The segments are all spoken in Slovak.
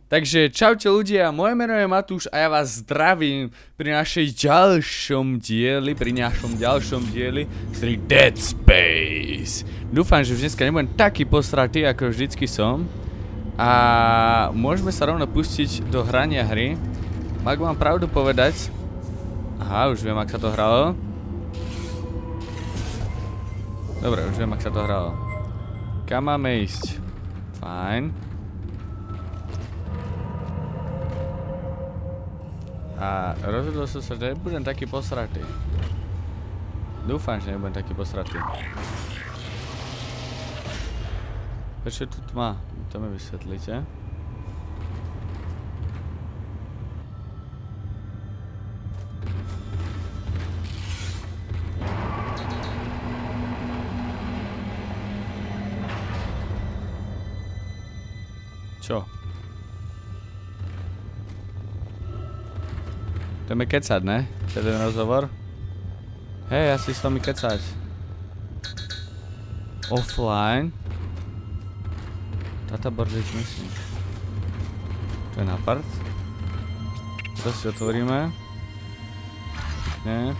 Takže čaute ľudia, moje meno je Matúš a ja vás zdravím pri našej ďalšom dieli z Dead Space. Dúfam, že už dneska nebudem taký posratý, ako vždycky som. A môžeme sa rovno pustiť do hrania hry. Ak mám pravdu povedať... Aha, už viem, ak sa to hralo. Dobre, už viem, ak sa to hralo. Kam máme ísť? Fajn. A rozhodol som sa, že nebudem taký posratý. Dúfam, že nebudem taký posratý. Prečo je tu tma? To mi vysvetlíte. Čo? Ideme kecať, ne? Ten rozhovor. Hej, ja si s vami kecať. Offline. Tata bordič myslím. To je nápad. To si otvoríme. Pekne.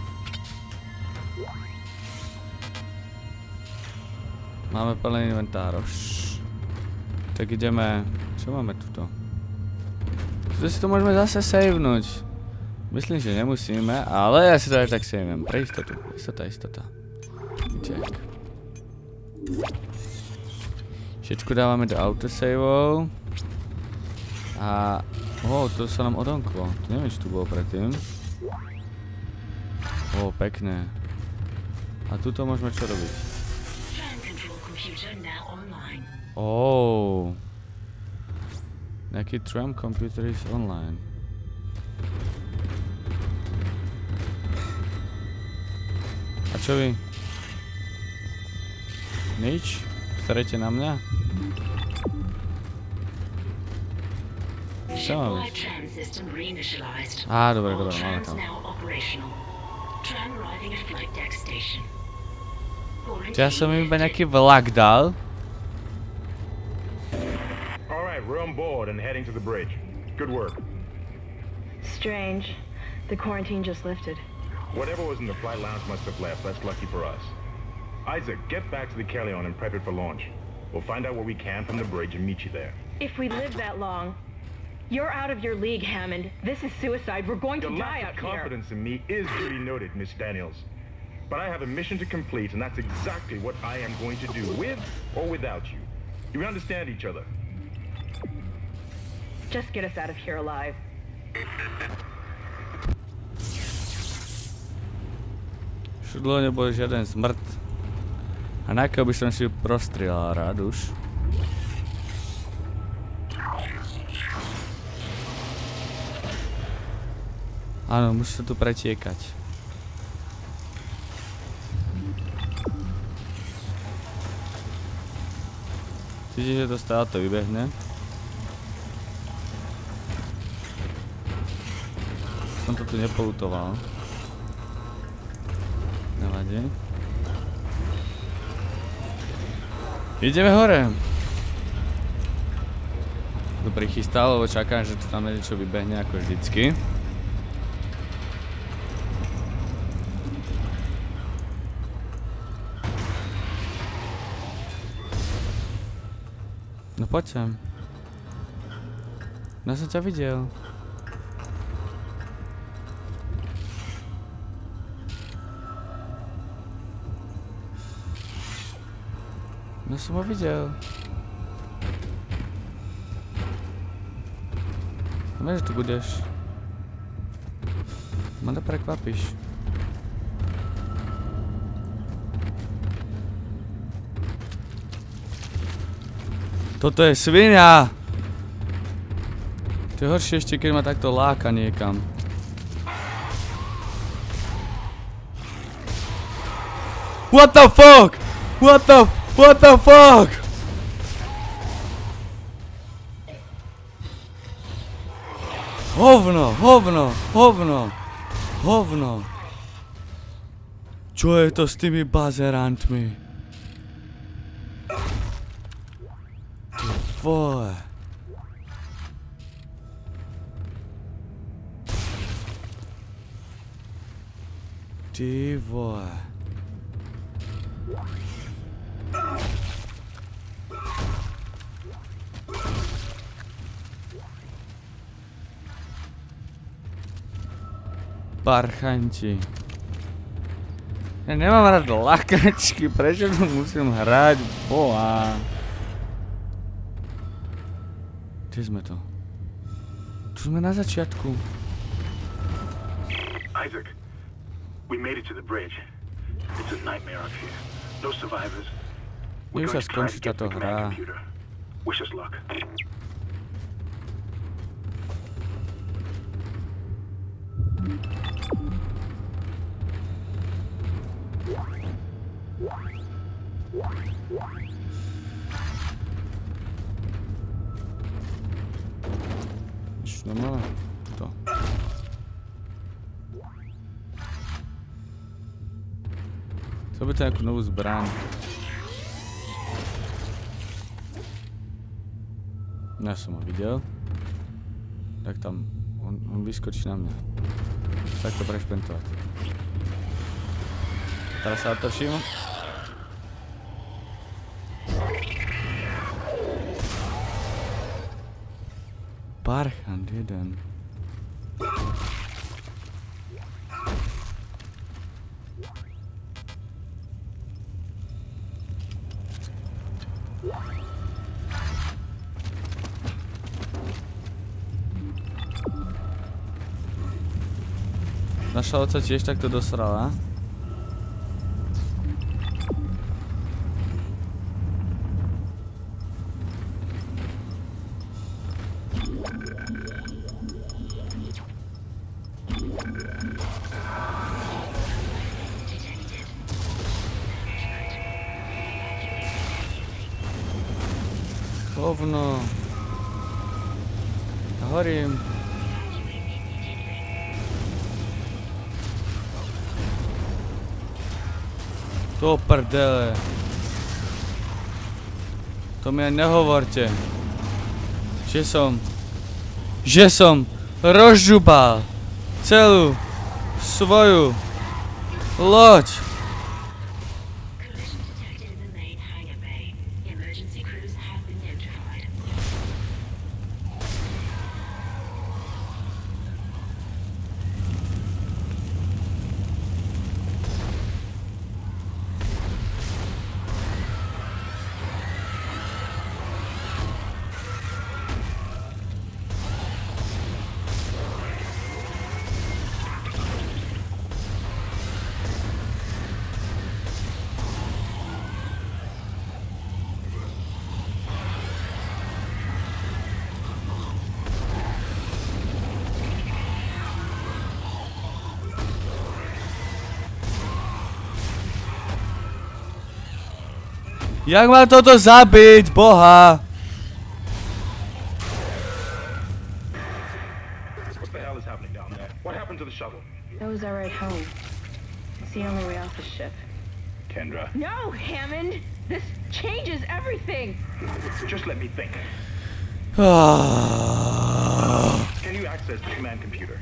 Máme plný inventároš. Tak ideme... Čo máme tuto? Tuto si to môžeme zase savenúť. Myslím, že nemusíme, ale ja si to aj tak savem. Pre istotu. Istota. Check. Všetko dávame do autosaveov. A... to sa nám odomklo. To neviem, či tu bolo predtým. Pekné. A tuto môžeme čo robiť? Nejaký tram computer is online. A čo vy? Nič? Starajte na mňa? Čo mám byť? Dobre, máme tam. Ja som im iba nejaký vlak dal. Alright, we're on board and heading to the bridge. Good work. Strange. The quarantine just lifted. Whatever was in the flight lounge must have left. That's lucky for us. Isaac, get back to the Kellion and prep it for launch. We'll find out what we can from the bridge and meet you there. If we live that long, you're out of your league, Hammond. This is suicide. We're going to die out here. Your lack of confidence in me is duly noted, Miss Daniels. But I have a mission to complete, and that's exactly what I am going to do, with or without you. Do we understand each other? Just get us out of here alive. Šudlo nebol žiaden smrt. A na akého by som si ju prostrieľal rád už. Áno, musí sa tu pretiekať. Cítiš, že to stále to vybehne? Som to tu nepolutoval. Nevadí. Ideme hore. To prichystal, lebo čakám, že tu tam niečo vybehne ako vždycky. No poď sem. Ja som ťa videl. No som ho videl. Vieš, že tu budeš. Ma to prekvapíš. Toto je svinia! To je horšie ešte, keď ma takto láka niekam. What the fuck? What the fuck? Hovno. Čo je to s tými bazerantmi? Ty vole. Ty vole. Parchanti. Ja nemám rád lakačky, prečo tu musím hrať? Boha. Kde sme to? Tu sme na začiatku. Isaac, we made it to the bridge. It's a nightmare up here. No survivors. We're going to try to get to the command computer. Wish us luck. No má to. Chcel by to nejakú novú zbraň. Ja som ho videl. Tak tam, on vyskočí na mňa. Tak to prešpentovať. Teraz sa otočím. Parchant jeden. Naša oca tiež takto dosrala. Hovno. Ja horím. To prdele. To mi aj nehovorte. Že som rozžubal celú svoju loď. Jak má toto zabiť, boha? What the hell is happening down there? What happened to the shuttle? That was our ride home. It's the only way off the ship. Kendra. No, Hammond! This changes everything! Just let me think. Can you access the command computer?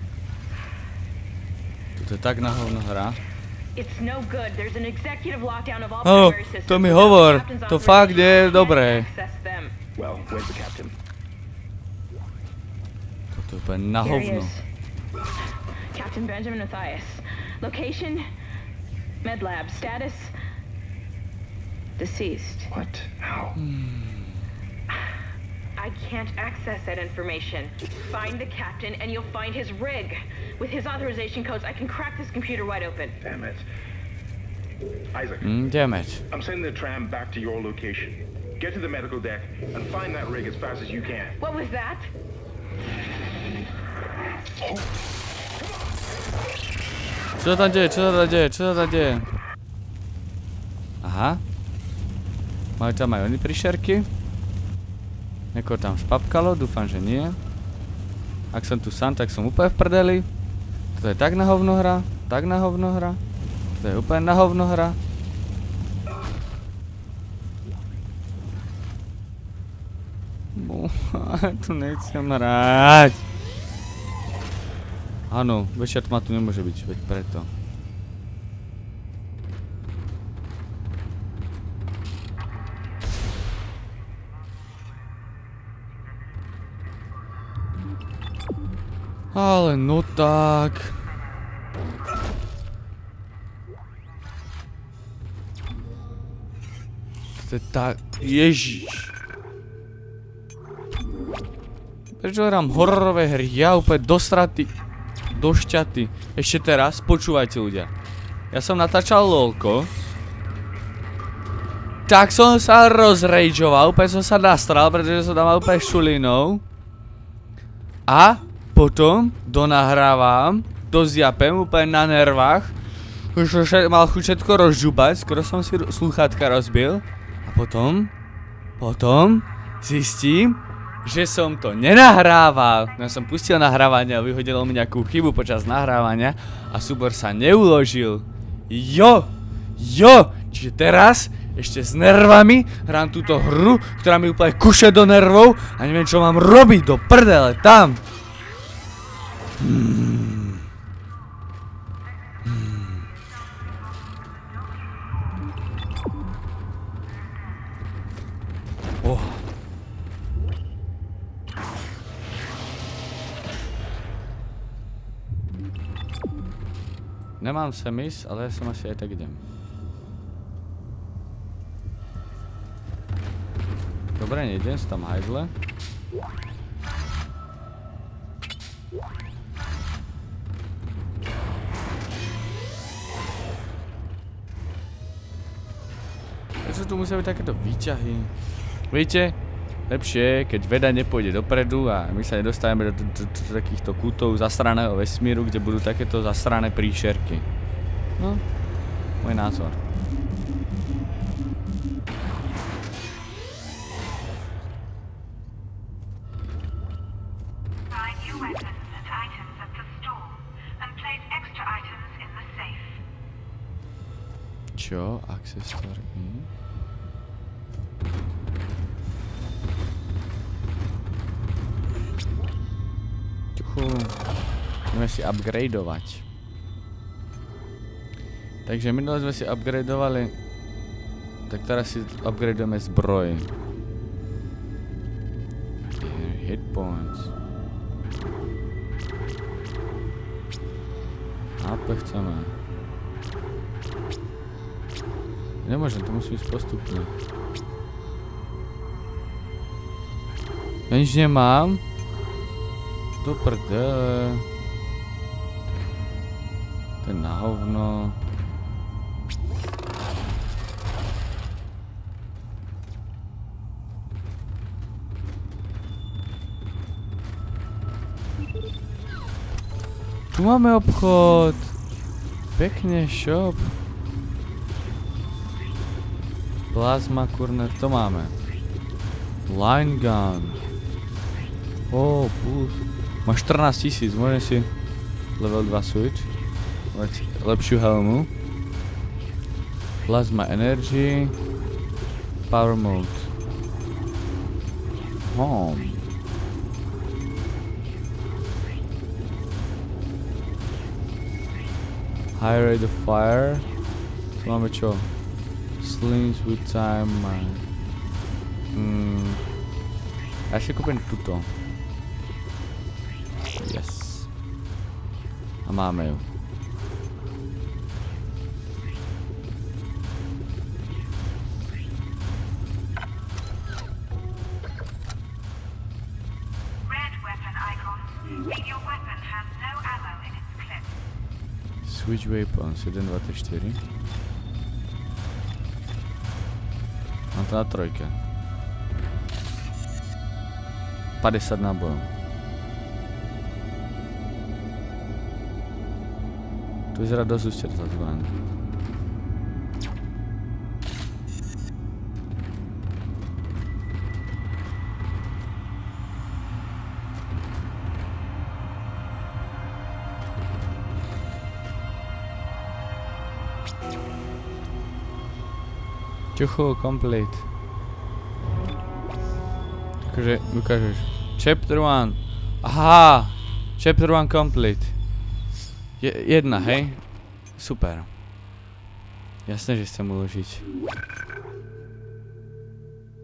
Toto je tak na hovno hra. It's no good. There's an executive lockdown of all Oh, primary systems. to mi hovor. To fakt je dobré. Well, where's the captain? Toto je úplne na Here he hovno. is. Captain Benjamin Mathias. Location? Med lab. Status? Deceased. What? How? I can't access that information. Find the captain and you'll find his rig. With his authorization codes, I can crack this computer wide open. Damn it. Isaac, Damn it. I'm sending the tram back to your location. Get to the medical deck and find that rig as fast as you can. What was that? Čo sa tam deje? Čo sa tam deje? Čo sa tam deje? Aha. Majú tam aj oni príšerky? Niekoho tam špapkalo? Dúfam, že nie. Ak som tu sám, tak som úplne v prdeli. To je tak na hovno hra. Tak na hovno hra. To je úplne na hovno hra. Tu nechcem hrať. Áno, väčšia tma tu nemôže byť, veď preto. Ale no tak. To je tak... Ježiš. Prečo hrám hororové hry? Ja úplne dosratý. Došťatý. Ešte teraz, počúvajte ľudia. Ja som natáčal LOLko. Tak som sa rozrageoval, úplne som sa nastral, pretože som tam mal úplne šulinou. A potom donahrávam, dozjapem úplne na nervách. Už mal chuť všetko rozžubať, skoro som si slúchatka rozbil. A potom zistím, že som to nenahrával. Ja som pustil nahrávanie a vyhodilo mi nejakú chybu počas nahrávania a súbor sa neuložil. Jo! Čiže teraz ešte s nervami hrám túto hru, ktorá mi úplne kuše do nervov a neviem čo mám robiť do prdele tam. Nemám sem ísť, ale ja som asi aj tak idem. Dobre, nejdem, sú tam hajdle. Prečo tu musia byť takéto výťahy? Viete? Lepšie, keď veda nepôjde dopredu a my sa nedostávame do takýchto kútov zasraného vesmíru, kde budú takéto zasrané príšerky. No, môj názor. Čo? Akcesory? Ideme si upgradeovať. Takže minule sme si upgradeovali. Tak teraz si upgradeujeme zbroj. Hit points. HP chceme. Nemôžem, to musí ísť postupne. Ja nič nemám. Do prdele. To je na hovno. Tu máme obchod. Pekne, shop. Plasma, kurne, to máme. Line gun. Oh, plus. Má 14 000, môžem si level 2 switch. Lepšiu helmu. Plasma energy. Power mode. Home. High rate of fire. Tu máme čo? Slings with time. Ja si kúpim túto. Yes. A máme ju. Switch weapons, 1, 2, 3, 4. Mám to na trojke. 50 nábojov. Tu vyzerá dosť ústretazované. Čuchu, complete. Takže ukážeš. Chapter 1. Aha! Chapter 1 complete. Jedna, hej? Super. Jasné, že chcem uložiť.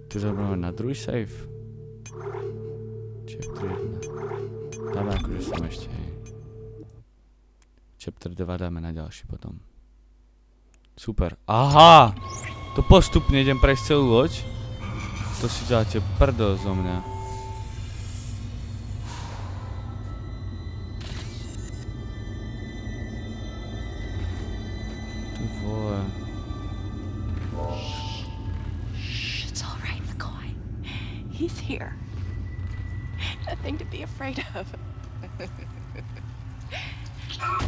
Tu zaujímavé na druhý save. Chapter 1. dáme akože som ešte, hej. Chapter 2 dáme na ďalší potom. Super. Aha! To postupne idem prejsť celú loď. To si dáte prdol zo mňa. Ty vole. It's all right, McCoy. He's here. Nothing to be afraid of. I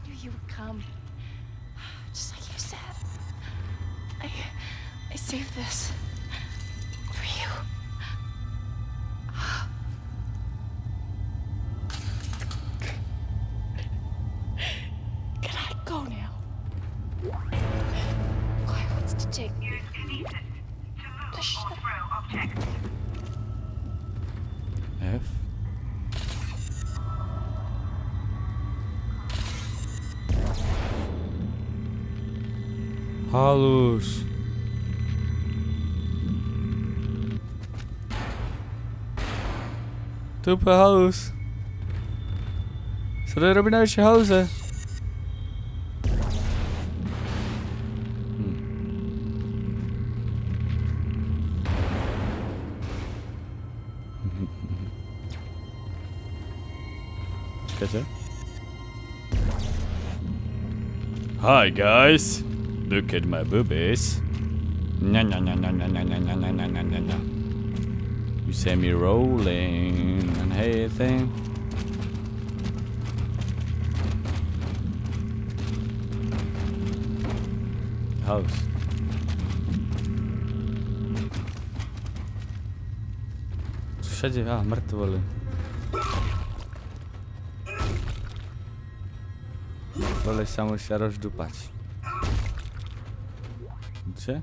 knew you would come. Just like you said. I saved this for you. Can I go now? McCoy wants to take me. Use kinesis to move or throw objects. F. Halus. To je úplne halus. Sa to robí najväčšie haluse. Čakajte. Hi guys. Look at my boobies. No. You see me rolling and everything. House. Všade, mŕtvoli. Mŕtvoli sa musia rozdúpať. Čo?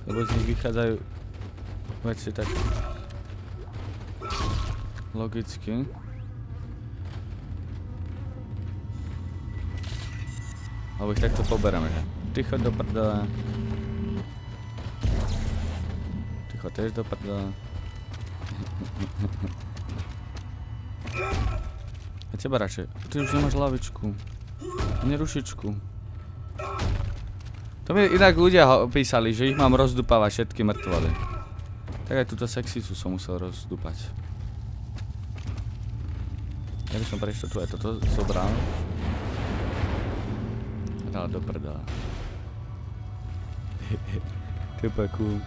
Lebo z nich vychádzajú veci tak logicky. Alebo ich takto poberáme, že? Ticho do prdele. Ticho tiež do prdele. A teba radšej. Ty už nemáš lavičku. Ani rušičku. To mi inak ľudia písali, že ich mám rozdupávať všetky mŕtvoly. Tak aj túto sexicu som musel rozdupať. Ja by som pre istotu aj toto zobral. A dal do prdela. To je úplne cool.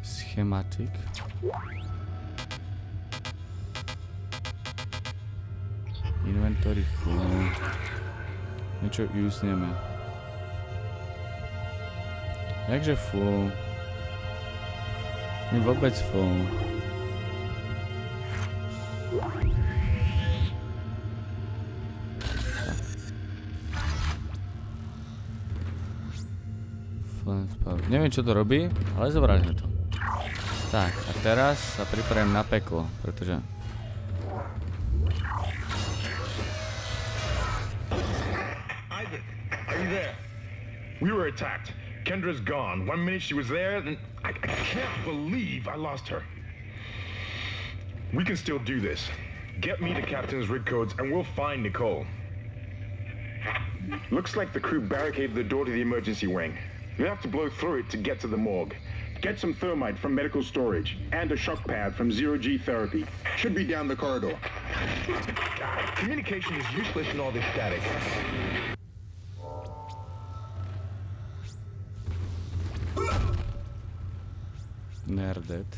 Schematic. Inventory full. Niečo usneme. Jakže full? Nie vôbec full. Neviem čo to robí, ale zobrali sme to. Tak, a teraz sa pripravím na peklo, pretože... Isaac, are you there? We were attacked. Kendra's gone. 1 minute she was there, then I can't believe I lost her. We can still do this. Get me the captain's rig codes and we'll find Nicole. Looks like the crew barricaded the door to the emergency wing. We have to blow through it to get to the morgue. Get some thermite from medical storage and a shock pad from zero-G therapy. Should be down the corridor. God, communication is useless in all this static. Nerdet.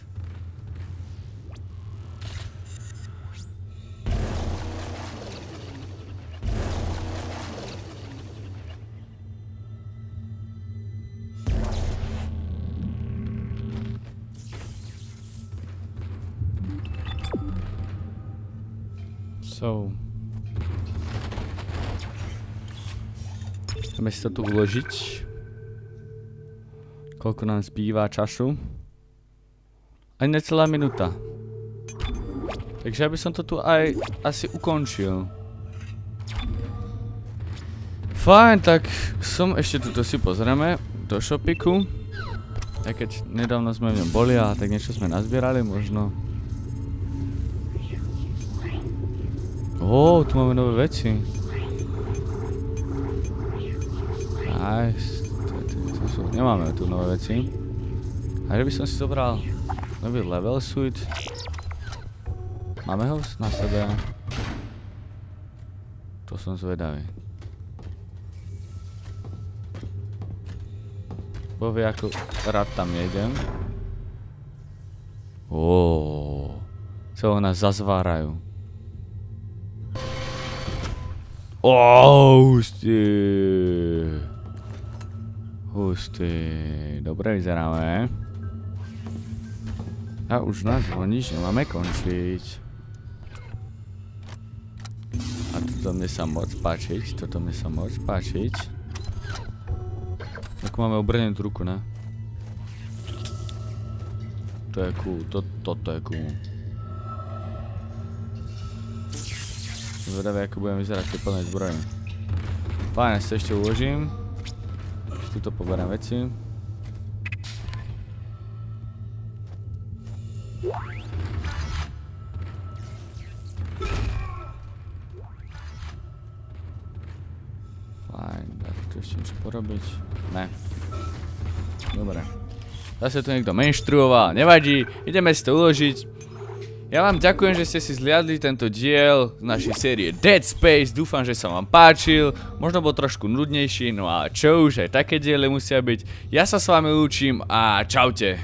Ideme si to tu uložiť. Koľko nám zbýva času? Aj necelá minúta. Takže ja by som to tu aj asi ukončil. Fajn, tak som ešte tuto si pozrieme do shopiku. Aj keď nedávno sme v ňom boli a tak niečo sme nazbierali možno. Tu máme nové veci. Nice. Nemáme tu nové veci. A že by som si zobral nový level suit. Máme ho na sebe? To som zvedavý. Povie, ako rád tam nejdem. Celé nás zazvárajú. Hustý. Dobre vyzeráme. A už nás zvoní, že máme končiť. A toto mne sa moc páčiť. Ako máme obrnenú ruku, ne? To je cool, toto je cool. Zvedavý, ako budem vyzerať tie plné zbroje. Fajn, sa ešte uložím. Tuto poberám veci. Fajn, tak tu ešte niečo porobiť. Ne. Dobre. Zase tu niekto menštruoval, nevadí, ideme si to uložiť. Ja vám ďakujem, že ste si zliadli tento diel z našej série Dead Space, dúfam, že sa vám páčil, možno bol trošku nudnejší, no ale čo už, aj také diely musia byť. Ja sa s vami lúčim a čaute.